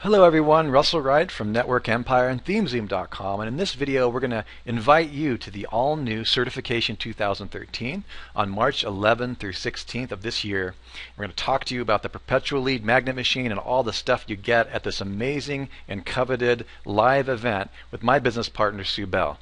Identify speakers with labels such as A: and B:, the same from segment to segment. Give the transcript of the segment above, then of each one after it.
A: Hello everyone, Russell Wright from Network Empire and ThemeZoom.com, and in this video we're going to invite you to the all-new Certification 2013 on March 11th through 16th of this year. We're going to talk to you about the perpetual lead magnet machine and all the stuff you get at this amazing and coveted live event with my business partner Sue Bell.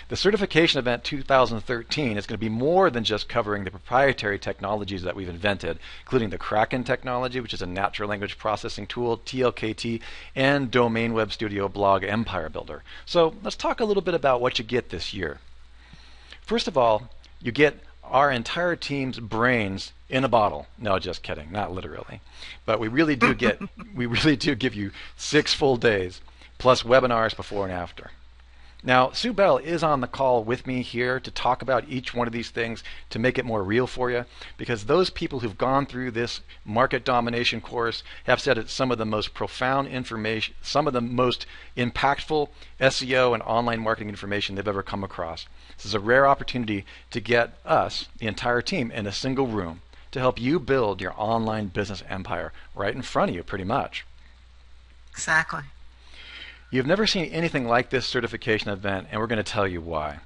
A: The Certification Event 2013 is going to be more than just covering the proprietary technologies that we've invented, including the Kraken technology, which is a natural language processing tool, TLKT, and Domain Web Studio Blog Empire Builder. So let's talk a little bit about what you get this year. First of all, you get our entire team's brains in a bottle. No, just kidding, not literally. But we really do give you 6 full days plus webinars before and after. Now, Sue Bell is on the call with me here to talk about each one of these things to make it more real for you, because those people who've gone through this market domination course have said it's some of the most profound information, some of the most impactful SEO and online marketing information they've ever come across. This is a rare opportunity to get us, the entire team, in a single room to help you build your online business empire right in front of you, pretty much.
B: Exactly.
A: You've never seen anything like this certification event, and we're going to tell you why.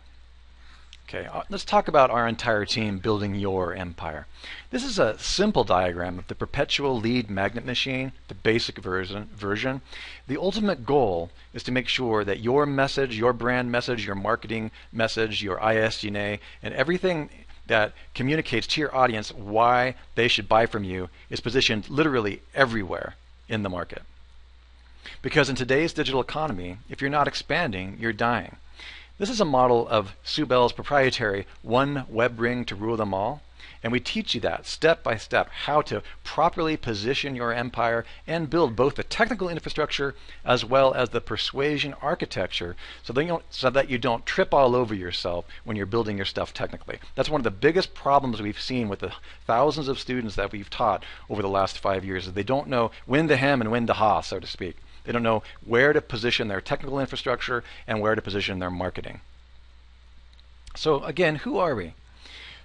A: Okay, let's talk about our entire team building your empire. This is a simple diagram of the perpetual lead magnet machine, the basic version. The ultimate goal is to make sure that your message, your brand message, your marketing message, your ISDNA, and everything that communicates to your audience why they should buy from you is positioned literally everywhere in the market. Because in today's digital economy, if you're not expanding, you're dying. This is a model of Sue Bell's proprietary one web ring to rule them all, and we teach you that step by step how to properly position your empire and build both the technical infrastructure as well as the persuasion architecture so that you don't trip all over yourself when you're building your stuff technically. That's one of the biggest problems we've seen with the thousands of students that we've taught over the last 5 years, is they don't know when to hem and when to haw, so to speak. They don't know where to position their technical infrastructure and where to position their marketing. So again, who are we?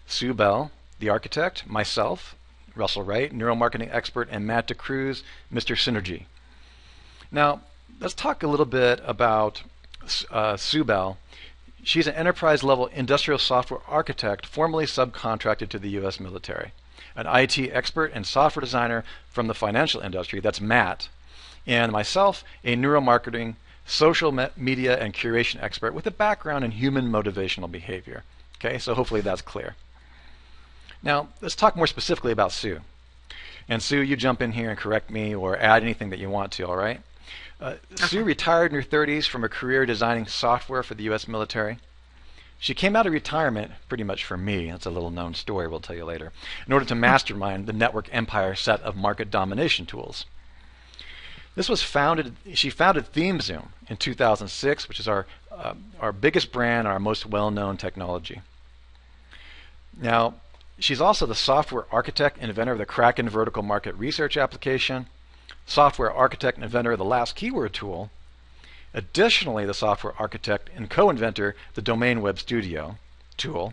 A: Sue Bell, the architect, myself, Russell Wright, neuromarketing expert, and Matt DeCruz, Mr. Synergy. Now, let's talk a little bit about Sue Bell. She's an enterprise-level industrial software architect formerly subcontracted to the U.S. military, an IT expert and software designer from the financial industry, that's Matt, and myself, a neuromarketing, social media, and curation expert with a background in human motivational behavior. Okay, so hopefully that's clear. Now, let's talk more specifically about Sue. And Sue, you jump in here and correct me or add anything that you want to, all right? Sue retired in her 30s from a career designing software for the U.S. military. She came out of retirement, pretty much for me, that's a little known story we'll tell you later, in order to mastermind the Network Empire set of market domination tools. She founded ThemeZoom in 2006, which is our biggest brand, our most well-known technology. Now, she's also the software architect and inventor of the Kraken vertical market research application, software architect and inventor of the last keyword tool, additionally the software architect and co-inventor of the Domain Web Studio tool.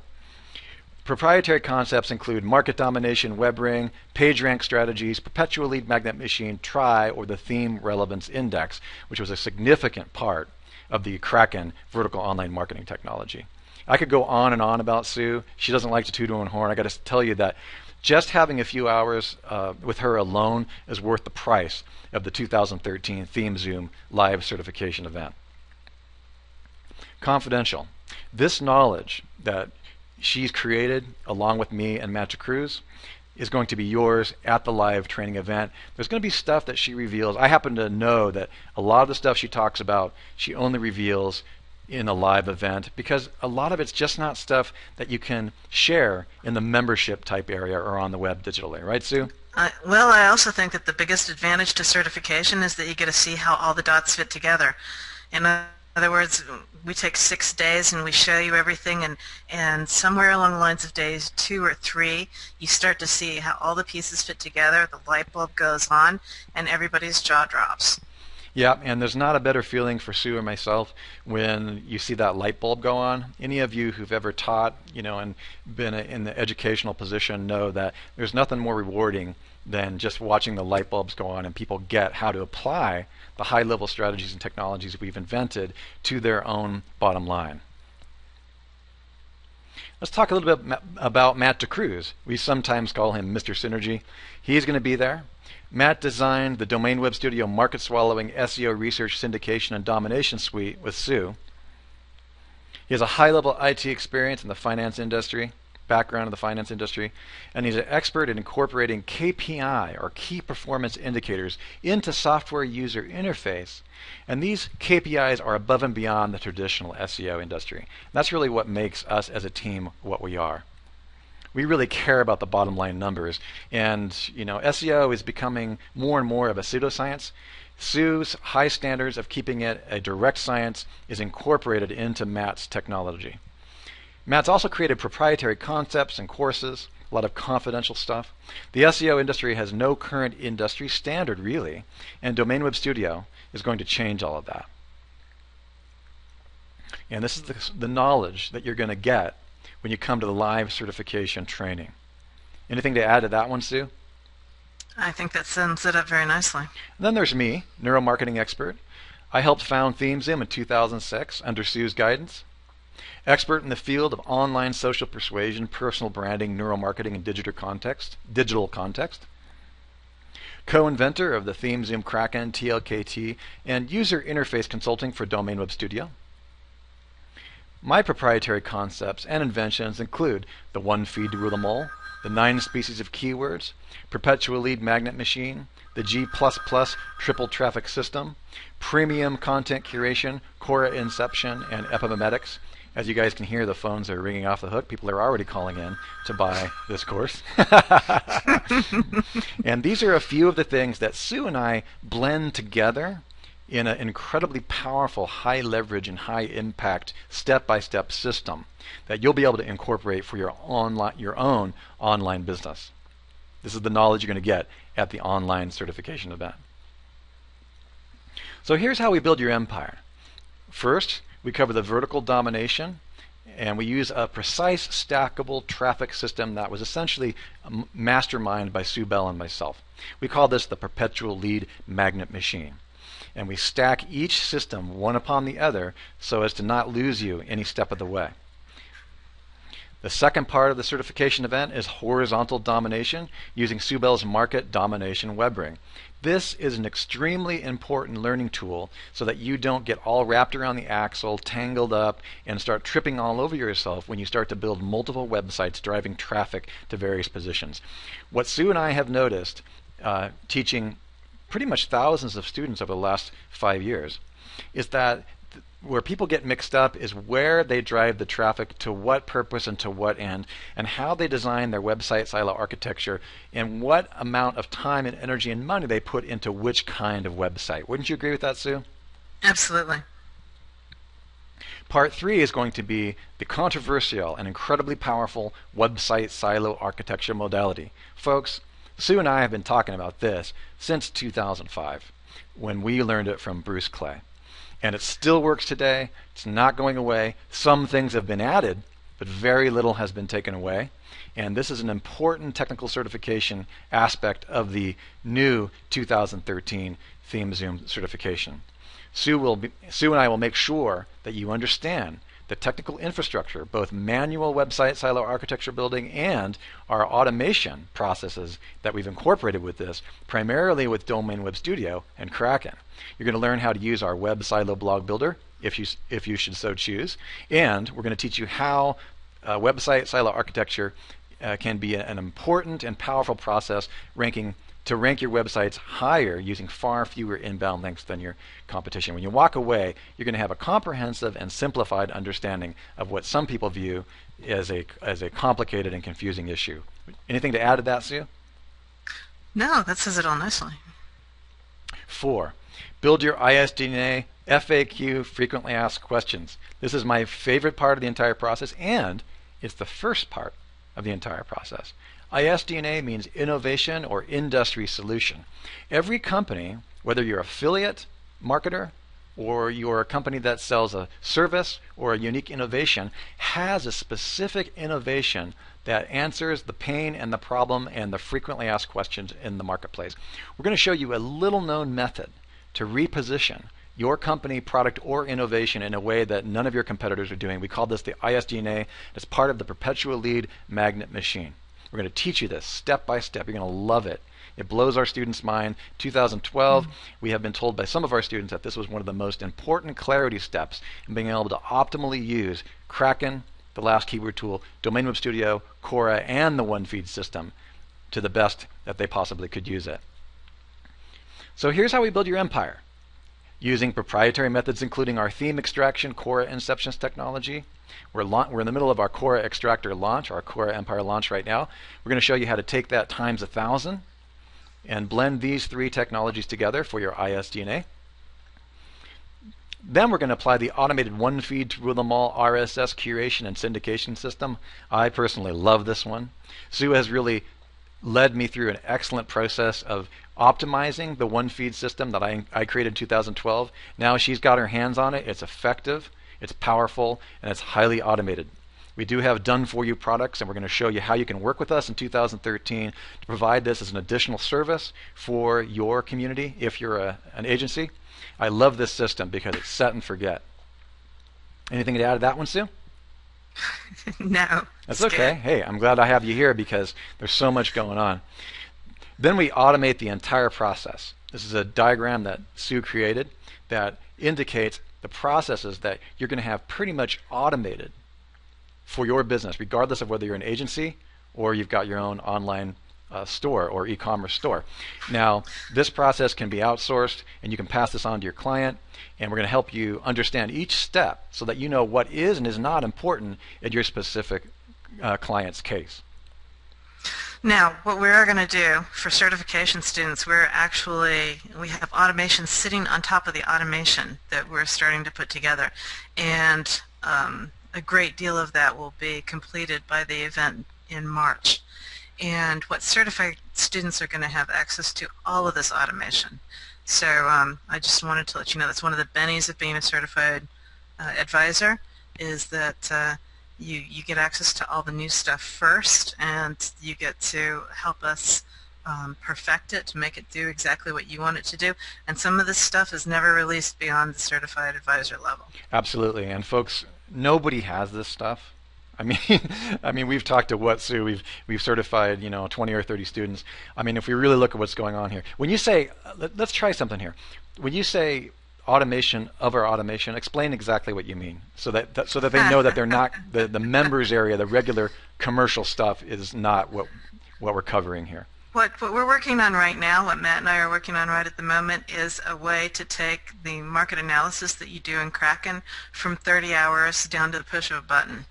A: Proprietary concepts include market domination, web ring, page rank strategies, perpetual lead magnet machine, TRI, or the theme relevance index, which was a significant part of the Kraken vertical online marketing technology. I could go on and on about Sue. She doesn't like to toot her own horn. I got to tell you that just having a few hours with her alone is worth the price of the 2013 ThemeZoom live certification event. Confidential. This knowledge that she's created, along with me and Matt DeCruz, is going to be yours at the live training event. There's going to be stuff that she reveals. I happen to know that a lot of the stuff she talks about, she only reveals in a live event, because a lot of it's just not stuff that you can share in the membership type area or on the web digitally. Right, Sue?
B: Well, I also think that the biggest advantage to certification is that you get to see how all the dots fit together. In other words, we take 6 days and we show you everything, and somewhere along the lines of days 2 or 3, you start to see how all the pieces fit together, the light bulb goes on, and everybody's jaw drops.
A: Yeah, and there's not a better feeling for Sue or myself when you see that light bulb go on. Any of you who've ever taught, and been in the educational position know that there's nothing more rewarding than just watching the light bulbs go on and people get how to apply the high-level strategies and technologies we've invented to their own bottom line. Let's talk a little bit about Matt DeCruz. We sometimes call him Mr. Synergy. He's going to be there. Matt designed the Domain Web Studio market-swallowing SEO research syndication and domination suite with Sue. He has a high-level IT experience in the finance industry, background in the finance industry, and he's an expert in incorporating KPI, or key performance indicators, into software user interface. And these KPIs are above and beyond the traditional SEO industry. And that's really what makes us as a team what we are. We really care about the bottom line numbers, and SEO is becoming more and more of a pseudoscience. Sue's high standards of keeping it a direct science is incorporated into Matt's technology. Matt's also created proprietary concepts and courses, a lot of confidential stuff. The SEO industry has no current industry standard, really, and Domain Web Studio is going to change all of that. And this is the knowledge that you're going to get when you come to the live certification training. Anything to add to that one, Sue?
B: I think that sums it up very nicely.
A: And then there's me, neuromarketing expert. I helped found ThemeZoom in 2006 under Sue's guidance. Expert in the field of online social persuasion, personal branding, neuromarketing, and digital context. Co-inventor of the ThemeZoom Kraken, TLKT, and user interface consulting for Domain Web Studio. My proprietary concepts and inventions include the one feed to rule them all, the 9 species of keywords, perpetual lead magnet machine, the G++ triple traffic system, premium content curation, Cora inception, and epimemetics. As you guys can hear, the phones are ringing off the hook. People are already calling in to buy this course. And these are a few of the things that Sue and I blend together in an incredibly powerful, high leverage and high impact step-by-step system that you'll be able to incorporate for your own online business. This is the knowledge you're going to get at the online certification event. So here's how we build your empire. First, we cover the vertical domination, and we use a precise stackable traffic system that was essentially masterminded by Sue Bell and myself. We call this the perpetual lead magnet machine. And we stack each system one upon the other so as to not lose you any step of the way. The second part of the certification event is horizontal domination using Sue Bell's Market Domination web ring. This is an extremely important learning tool so that you don't get all wrapped around the axle, tangled up, and start tripping all over yourself when you start to build multiple websites driving traffic to various positions. What Sue and I have noticed teaching pretty much thousands of students over the last 5 years is that where people get mixed up is where they drive the traffic, to what purpose and to what end, and how they design their website silo architecture, and what amount of time and energy and money they put into which kind of website. Wouldn't you agree with that, Sue?
B: Absolutely.
A: Part 3 is going to be the controversial and incredibly powerful website silo architecture modality. Folks, Sue and I have been talking about this since 2005 when we learned it from Bruce Clay. And it still works today. It's not going away. Some things have been added, but very little has been taken away. And this is an important technical certification aspect of the new 2013 ThemeZoom certification. Sue and I will make sure that you understand the technical infrastructure, both manual website silo architecture building and our automation processes that we've incorporated with this, primarily with Domain Web Studio and Kraken. You're going to learn how to use our web silo blog builder if you should so choose, and we're going to teach you how website silo architecture can be an important and powerful process to rank your websites higher using far fewer inbound links than your competition. When you walk away, you're going to have a comprehensive and simplified understanding of what some people view as a complicated and confusing issue. Anything to add to that, Sue?
B: No, that says it all nicely.
A: 4. Build your ISDNA FAQ, frequently asked questions. This is my favorite part of the entire process, and it's the first part of the entire process. ISDNA means innovation or industry solution. Every company, whether you're affiliate marketer, or you're a company that sells a service or a unique innovation, has a specific innovation that answers the pain and the problem and the frequently asked questions in the marketplace. We're going to show you a little known method to reposition your company, product, or innovation in a way that none of your competitors are doing. We call this the ISDNA. It's part of the perpetual lead magnet machine. We're going to teach you this step by step. You're going to love it. It blows our students' mind. 2012, we have been told by some of our students that this was one of the most important clarity steps in being able to optimally use Kraken, the last keyword tool, Domain Web Studio, Cora, and the one-feed system to the best that they possibly could use it. So here's how we build your empire. Using proprietary methods including our theme extraction, Cora inceptions technology. We're in the middle of our Cora extractor launch, our Cora Empire launch right now. We're going to show you how to take that times 1,000 and blend these three technologies together for your ISDNA. Then we're going to apply the automated one feed to rule them all RSS curation and syndication system. I personally love this one. Sue has really led me through an excellent process of optimizing the one feed system that I created in 2012. Now she's got her hands on it. It's effective, it's powerful, and it's highly automated. We do have done-for-you products, and we're going to show you how you can work with us in 2013 to provide this as an additional service for your community if you're an agency. I love this system because it's set and forget. Anything to add to that one, Sue?
B: No.
A: That's okay. Hey, I'm glad I have you here because there's so much going on. Then we automate the entire process. This is a diagram that Sue created that indicates the processes that you're going to have pretty much automated for your business, regardless of whether you're an agency or you've got your own online store or e-commerce store. Now, this process can be outsourced, and you can pass this on to your client, and we're going to help you understand each step so that you know what is and is not important in your specific client's case.
B: Now, what we are going to do for certification students, we have automation sitting on top of the automation that we're starting to put together, and a great deal of that will be completed by the event in March. And what certified students are going to have access to all of this automation. So I just wanted to let you know that's one of the bennies of being a certified advisor, is that you get access to all the new stuff first, and you get to help us perfect it to make it do exactly what you want it to do. And some of this stuff is never released beyond the certified advisor level.
A: Absolutely. And folks, nobody has this stuff. I mean, we've talked to Sue. We've certified 20 or 30 students. I mean, if we really look at what's going on here, when you say, let's try something here. When you say automation of our automation, explain exactly what you mean, so that they know that they're not the members area, the regular commercial stuff is not what we're covering here.
B: What we're working on right now, what Matt and I are working on right at the moment, is a way to take the market analysis that you do in Kraken from 30 hours down to the push of a button.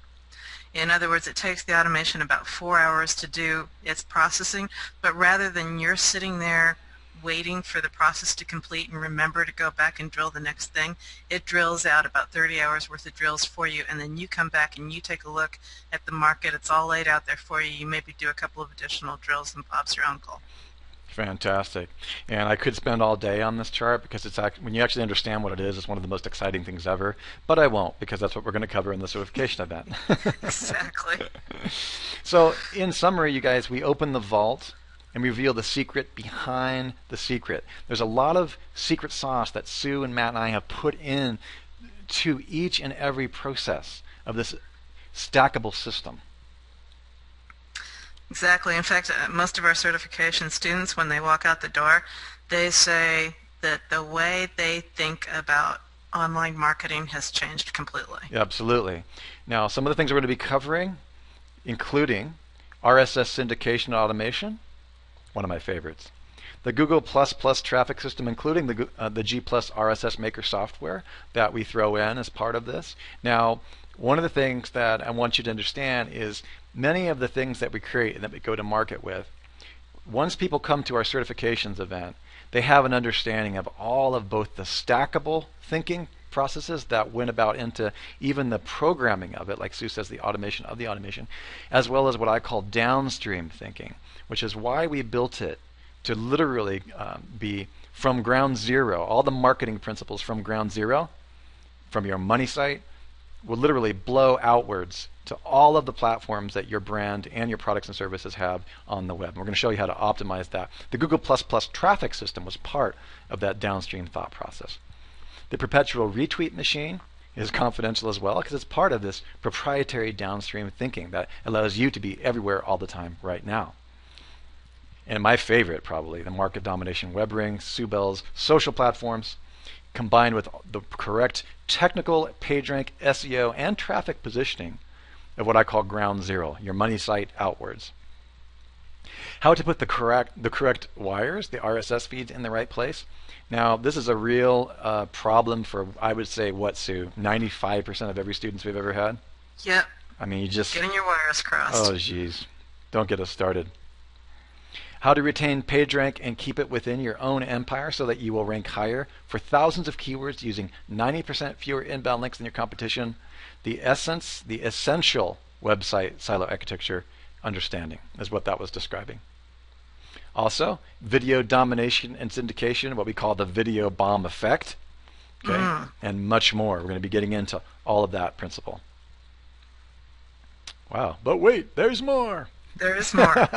B: In other words, it takes the automation about 4 hours to do its processing, but rather than you're sitting there waiting for the process to complete and remember to go back and drill the next thing, it drills out about 30 hours worth of drills for you, and then you come back and you take a look at the market. It's all laid out there for you. You maybe do a couple of additional drills and Bob's your uncle.
A: Fantastic. And I could spend all day on this chart because when you actually understand what it is, it's one of the most exciting things ever. But I won't, because that's what we're going to cover in the certification event.
B: Exactly.
A: So in summary, you guys, we open the vault and reveal the secret behind the secret. There's a lot of secret sauce that Sue and Matt and I have put in to each and every process of this stackable system.
B: Exactly. In fact, most of our certification students, when they walk out the door, they say that the way they think about online marketing has changed completely.
A: Yeah, absolutely. Now, some of the things we're going to be covering, including RSS syndication and automation, one of my favorites. The Google++ traffic system, including the G+ RSS Maker software that we throw in as part of this. Now, one of the things that I want you to understand is many of the things that we create and that we go to market with, once people come to our certifications event, they have an understanding of all of both the stackable thinking processes that went about into even the programming of it, like Sue says, the automation of the automation, as well as what I call downstream thinking, which is why we built it to literally be from ground zero, all the marketing principles from ground zero, from your money site, will literally blow outwards to all of the platforms that your brand and your products and services have on the web. And we're going to show you how to optimize that. The Google++ traffic system was part of that downstream thought process. The perpetual retweet machine is confidential as well because it's part of this proprietary downstream thinking that allows you to be everywhere all the time right now. And my favorite, probably, the market domination web ring, Sue Bell's social platforms, combined with the correct technical PageRank, SEO, and traffic positioning of what I call ground zero, your money site outwards. How to put the correct wires, the RSS feeds, in the right place. Now, this is a real problem for, I would say, what, Sue? 95% of every student we've ever had?
B: Yep.
A: I mean, you just...
B: Getting your wires crossed.
A: Oh, geez. Don't get us started. How to retain PageRank and keep it within your own empire so that you will rank higher for thousands of keywords using 90% fewer inbound links than your competition. The essential website silo architecture understanding is what that was describing. Also, video domination and syndication, what we call the video bomb effect, okay, and much more. We're going to be getting into all of that principle. Wow, but wait, there's more.
B: There is more.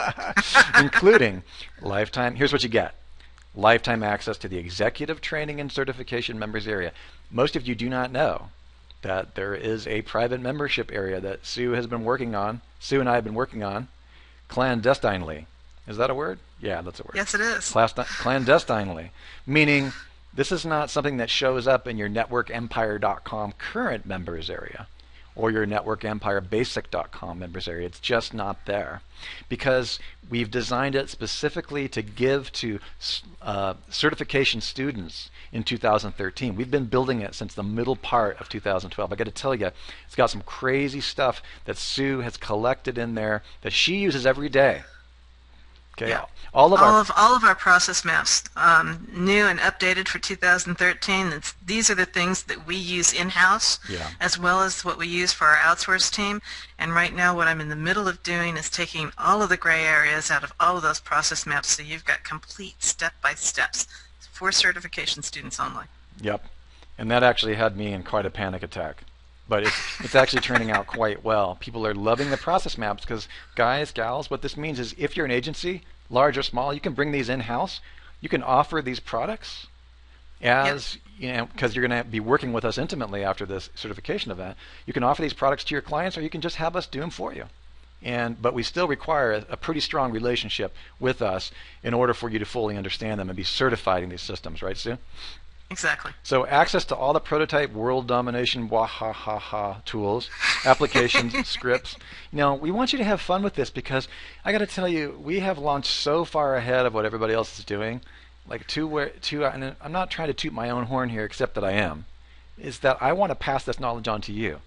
A: Including lifetime, here's what you get. Lifetime access to the executive training and certification members area. Most of you do not know that there is a private membership area that Sue has been working on, Sue and I have been working on, clandestinely. Is that a word? Yeah, that's a word.
B: Yes, it is.
A: Clandestinely. Meaning this is not something that shows up in your networkempire.com current members area or your networkempire.basic.com members area. It's just not there because we've designed it specifically to give to certification students in 2013. We've been building it since the middle part of 2012. I got to tell you, it's got some crazy stuff that Sue has collected in there that she uses every day. Okay.
B: Yeah.
A: All of
B: our process maps, new and updated for 2013. These are the things that we use in-house, as well as what we use for our outsourced team. And right now, what I'm in the middle of doing is taking all of the gray areas out of all of those process maps, so you've got complete step-by-steps for certification students only.
A: Yep, and that actually had me in quite a panic attack. But it's actually turning out quite well. People are loving the process maps because, guys, gals, what this means is if you're an agency, large or small, you can bring these in-house. You can offer these products as, you know, because you're going to be working with us intimately after this certification event. You can offer these products to your clients or you can just have us do them for you. But we still require a pretty strong relationship with us in order for you to fully understand them and be certified in these systems, right, Sue?
B: Exactly.
A: So access to all the prototype world domination wahahaha tools, applications, scripts. You know, we want you to have fun with this because I got to tell you, we have launched so far ahead of what everybody else is doing. Like and I'm not trying to toot my own horn here, except that I am. Is that I want to pass this knowledge on to you.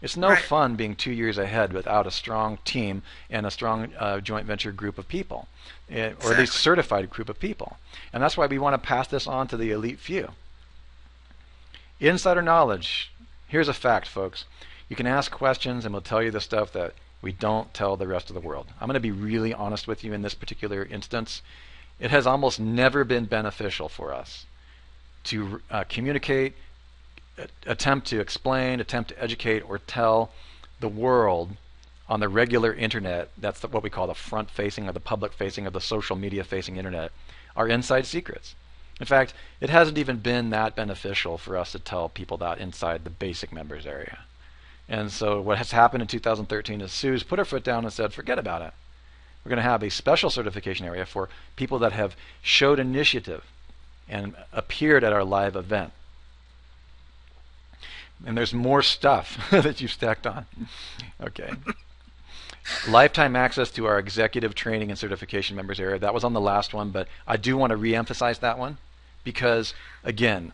A: It's no fun being 2 years ahead without a strong team and a strong joint venture group of people, or at least certified group of people. And that's why we want to pass this on to the elite few. Insider knowledge. Here's a fact, folks. You can ask questions and we'll tell you the stuff that we don't tell the rest of the world. I'm going to be really honest with you in this particular instance. It has almost never been beneficial for us to communicate, attempt to explain, attempt to educate, or tell the world on the regular internet, that's what we call the front facing or the public facing or the social media facing internet, our inside secrets. In fact, it hasn't even been that beneficial for us to tell people that inside the basic members area. And so what has happened in 2013 is Sue's put her foot down and said, forget about it. We're going to have a special certification area for people that have showed initiative and appeared at our live event. And there's more stuff that you've stacked on. Okay. Lifetime access to our executive training and certification members area. That was on the last one, but I do want to re-emphasize that one because, again,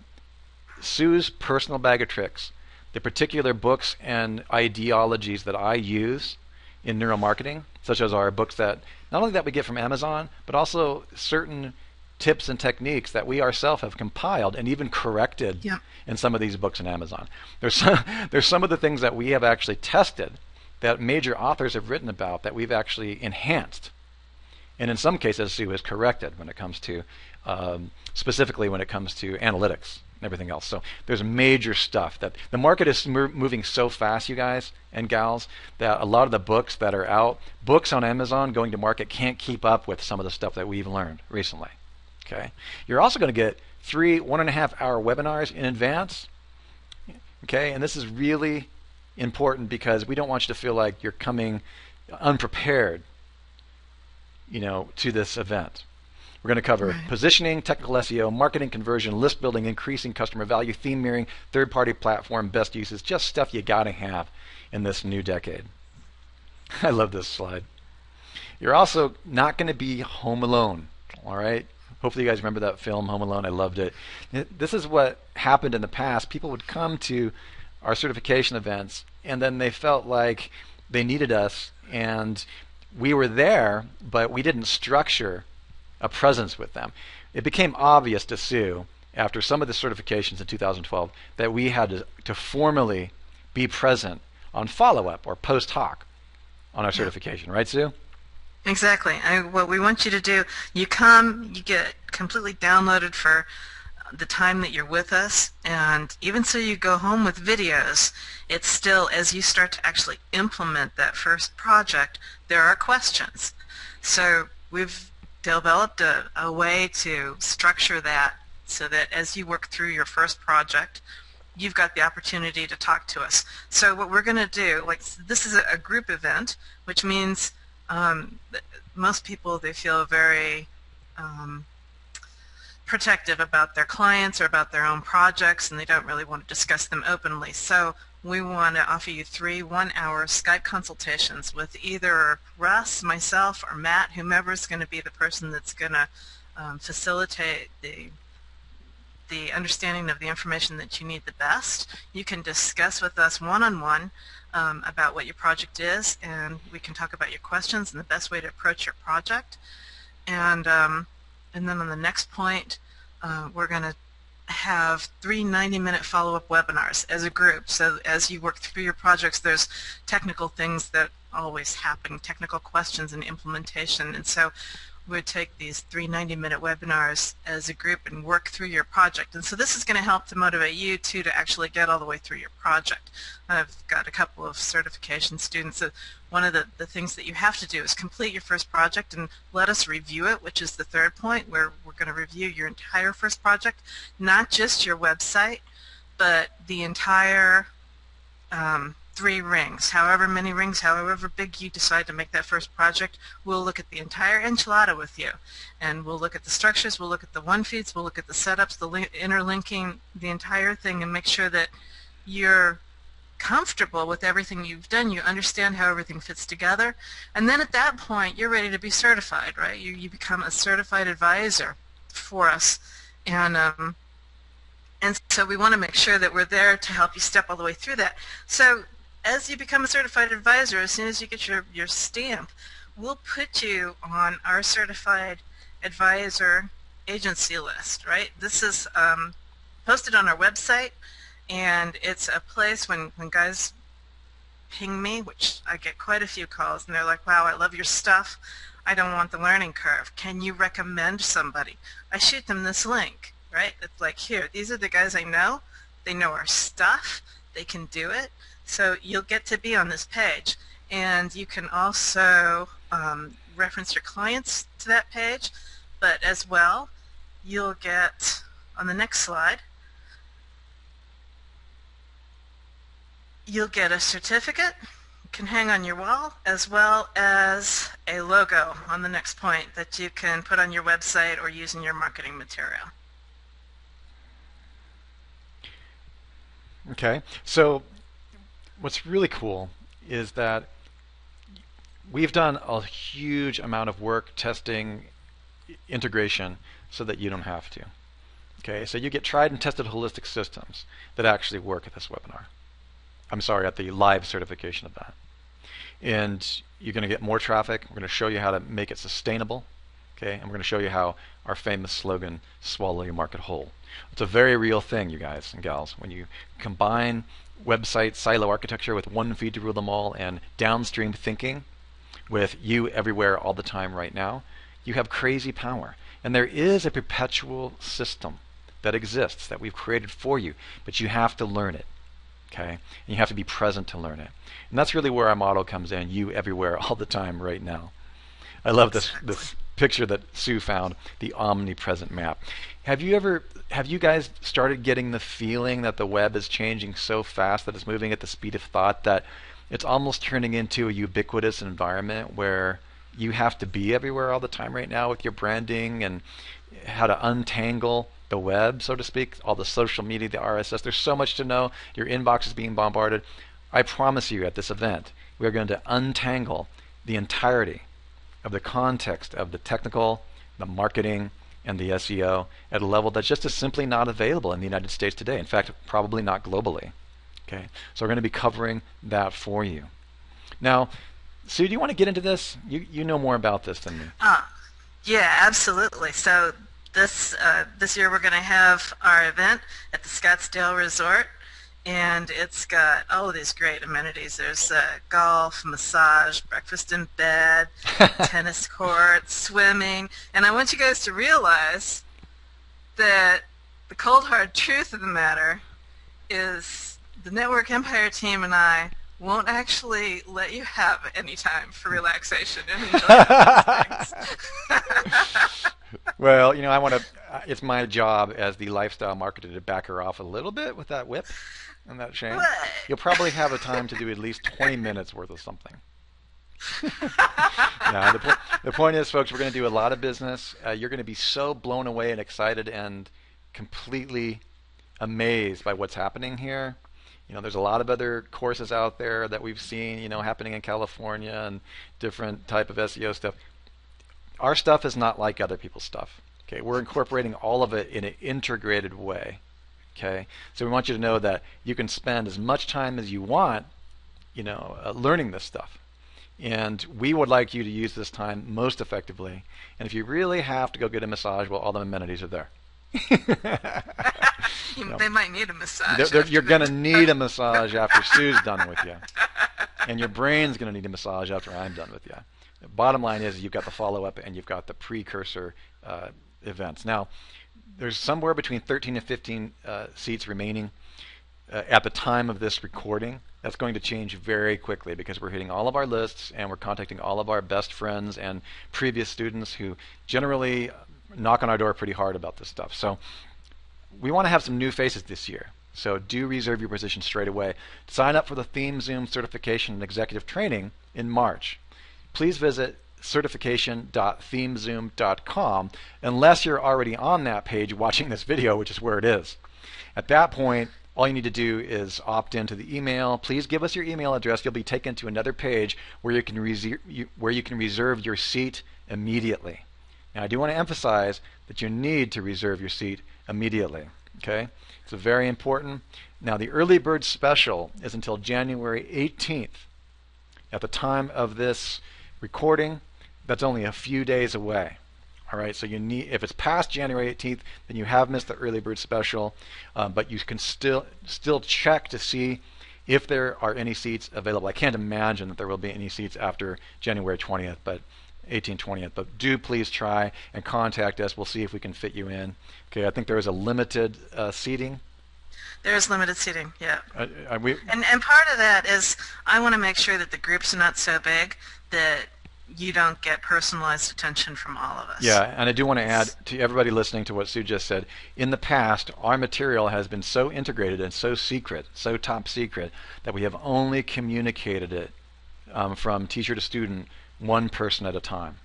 A: Sue's personal bag of tricks, the particular books and ideologies that I use in neuromarketing, such as our books that not only that we get from Amazon, but also certain tips and techniques that we ourselves have compiled and even corrected in some of these books in Amazon. There's some of the things that we have actually tested that major authors have written about that we've actually enhanced. And in some cases, SEO is corrected when it comes to, specifically when it comes to analytics and everything else. So there's major stuff that the market is moving so fast, you guys and gals, that a lot of the books that are out, books on Amazon going to market can't keep up with some of the stuff that we've learned recently. Okay, you're also going to get 3 1.5-hour webinars in advance. Okay, and this is really important because we don't want you to feel like you're coming unprepared, to this event. We're going to cover positioning, technical SEO, marketing conversion, list building, increasing customer value, theme mirroring, third-party platform, best uses, just stuff you got to have in this new decade. I love this slide. You're also not going to be home alone, all right? Hopefully you guys remember that film, Home Alone. I loved it. This is what happened in the past. People would come to our certification events, and then they felt like they needed us, and we were there, but we didn't structure a presence with them. It became obvious to Sue after some of the certifications in 2012 that we had to formally be present on follow-up or post hoc on our certification. Right, Sue?
B: Exactly. What we want you to do, you come, you get completely downloaded for the time that you're with us, and even so you go home with videos, it's still, as you start to actually implement that first project, there are questions. So we've developed a way to structure that so that as you work through your first project, you've got the opportunity to talk to us. So what we're going to do, like this is a group event, which means most people, they feel very protective about their clients or about their own projects, and they don't really want to discuss them openly. So we want to offer you 3 1-hour Skype consultations with either Russ, myself, or Matt, whomever is going to be the person that's going to facilitate the understanding of the information that you need the best. You can discuss with us one-on-one about what your project is, and we can talk about your questions and the best way to approach your project. And then on the next point, we're going to have 3 90-minute follow-up webinars as a group. So as you work through your projects, there's technical things that always happen, technical questions and implementation. And so we'll take these 3 90-minute webinars as a group and work through your project. And so this is going to help to motivate you too to actually get all the way through your project. I've got a couple of certification students. So one of the things that you have to do is complete your first project and let us review it, which is the third point, where we're going to review your entire first project, not just your website, but the entire 3 rings, however many rings, however big you decide to make that first project. We'll look at the entire enchilada with you, and we'll look at the structures, we'll look at the one feeds, we'll look at the setups, the interlinking, the entire thing, and make sure that you're comfortable with everything you've done, you understand how everything fits together, and then at that point you're ready to be certified, right? You become a certified advisor for us, and so we want to make sure that we're there to help you step all the way through that. So as you become a certified advisor, as soon as you get your stamp, we'll put you on our certified advisor agency list, right? This is posted on our website, and it's a place when guys ping me, which I get quite a few calls, and they're like, wow, I love your stuff. I don't want the learning curve. Can you recommend somebody? I shoot them this link, right? It's like, here, these are the guys I know. They know our stuff. They can do it. So you'll get to be on this page. And you can also reference your clients to that page, but as well, you'll get, on the next slide, you'll get a certificate you can hang on your wall, as well as a logo on the next point that you can put on your website or use in your marketing material.
A: Okay, so what's really cool is that we've done a huge amount of work testing integration so that you don't have to. Okay, so you get tried and tested holistic systems that actually work at this webinar. I'm sorry, at the live certification of that. And you're going to get more traffic. We're going to show you how to make it sustainable. Okay, and we're going to show you how our famous slogan, swallow your market whole. It's a very real thing, you guys and gals. When you combine website silo architecture with one feed to rule them all and downstream thinking with you everywhere all the time right now, you have crazy power. And there is a perpetual system that exists that we've created for you, but you have to learn it. Okay? And you have to be present to learn it. And that's really where our model comes in, you everywhere, all the time, right now. I love this picture that Sue found, the omnipresent map. Have you guys started getting the feeling that the web is changing so fast, that it's moving at the speed of thought, that it's almost turning into a ubiquitous environment where you have to be everywhere all the time right now with your branding and how to untangle the web, so to speak, all the social media, the RSS. There's so much to know. Your inbox is being bombarded. I promise you at this event, we are going to untangle the entirety of the context of the technical, the marketing, and the SEO at a level that's just simply not available in the United States today. In fact, probably not globally. Okay, so we're going to be covering that for you. Now, Sue, do you want to get into this? You know more about this than me.
B: Yeah, absolutely. So this year we're going to have our event at the Scottsdale Resort, and it's got all of these great amenities. There's golf, massage, breakfast in bed, tennis court, swimming, and I want you guys to realize that the cold hard truth of the matter is the Network Empire team and I won't actually let you have any time for relaxation and enjoyment of those things.
A: Well, I want to. It's my job as the lifestyle marketer to back her off a little bit with that whip and that chain.
B: What?
A: You'll probably have a time to do at least 20 minutes worth of something. No, the point is, folks, we're going to do a lot of business. You're going to be so blown away and excited and completely amazed by what's happening here. There's a lot of other courses out there that we've seen, happening in California and different type of SEO stuff. Our stuff is not like other people's stuff. Okay, we're incorporating all of it in an integrated way. Okay, so we want you to know that you can spend as much time as you want, learning this stuff. And we would like you to use this time most effectively. And if you really have to go get a massage, well, all the amenities are there.
B: They might need a massage.
A: You're going to need a massage after Sue's done with you. And your brain's going to need a massage after I'm done with you. The bottom line is you've got the follow-up and you've got the precursor events. Now, there's somewhere between 13 and 15 seats remaining at the time of this recording. That's going to change very quickly because we're hitting all of our lists and we're contacting all of our best friends and previous students who generally knock on our door pretty hard about this stuff. So we want to have some new faces this year. So do reserve your position straight away. Sign up for the ThemeZoom certification and executive training in March. Please visit certification.themezoom.com unless you're already on that page watching this video, which is where it is. At that point, all you need to do is opt into the email. Please give us your email address. You'll be taken to another page where you can reserve your seat immediately. Now, I do want to emphasize that you need to reserve your seat immediately. Okay, it's very important. Now, the early bird special is until January 18th. At the time of this recording, that's only a few days away. All right, so if it's past January 18th, then you have missed the early bird special, but you can still check to see if there are any seats available. I can't imagine that there will be any seats after January 20th, but 20th. But do please try and contact us. We'll see if we can fit you in. Okay, I think there is a limited seating.
B: There is limited seating, yeah.
A: And
B: part of that is I want to make sure that the groups are not so big that you don't get personalized attention from all of us.
A: Yeah, and I do want to add to everybody listening to what Sue just said, in the past, our material has been so integrated and so secret, so top secret, that we have only communicated it from teacher to student, one person at a time.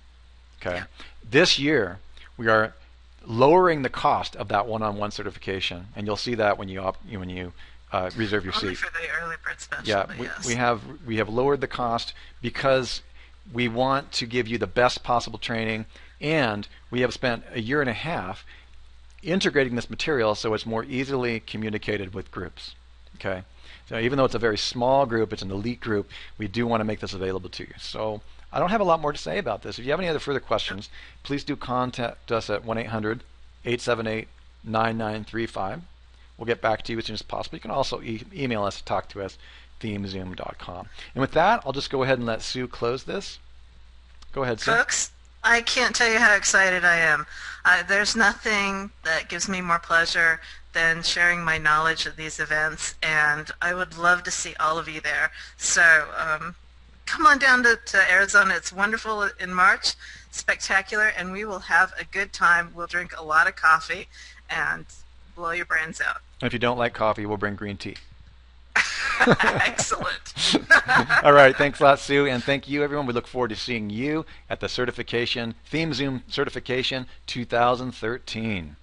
A: Okay. Yeah. This year, we are lowering the cost of that one-on-one certification, and you'll see that when you reserve your
B: Only
A: seat.
B: For the early bird special.
A: Yeah,
B: yes.
A: we have lowered the cost because we want to give you the best possible training, and we have spent a year and a half integrating this material so it's more easily communicated with groups. Okay, so even though it's a very small group, it's an elite group, we do want to make this available to you. So I don't have a lot more to say about this. If you have any other further questions, please do contact us at 1-800-878-9935. We'll get back to you as soon as possible. You can also email us, talk to us, themezoom.com. And with that, I'll just go ahead and let Sue close this. Go ahead, Sue.
B: Folks, I can't tell you how excited I am. There's nothing that gives me more pleasure than sharing my knowledge of these events, and I would love to see all of you there. So come on down to Arizona. It's wonderful in March, spectacular, and we will have a good time. We'll drink a lot of coffee and blow your brains out.
A: And if you don't like coffee, we'll bring green tea.
B: Excellent.
A: All right, thanks a lot, Sue, and thank you, everyone. We look forward to seeing you at the certification, Theme Zoom Certification 2013.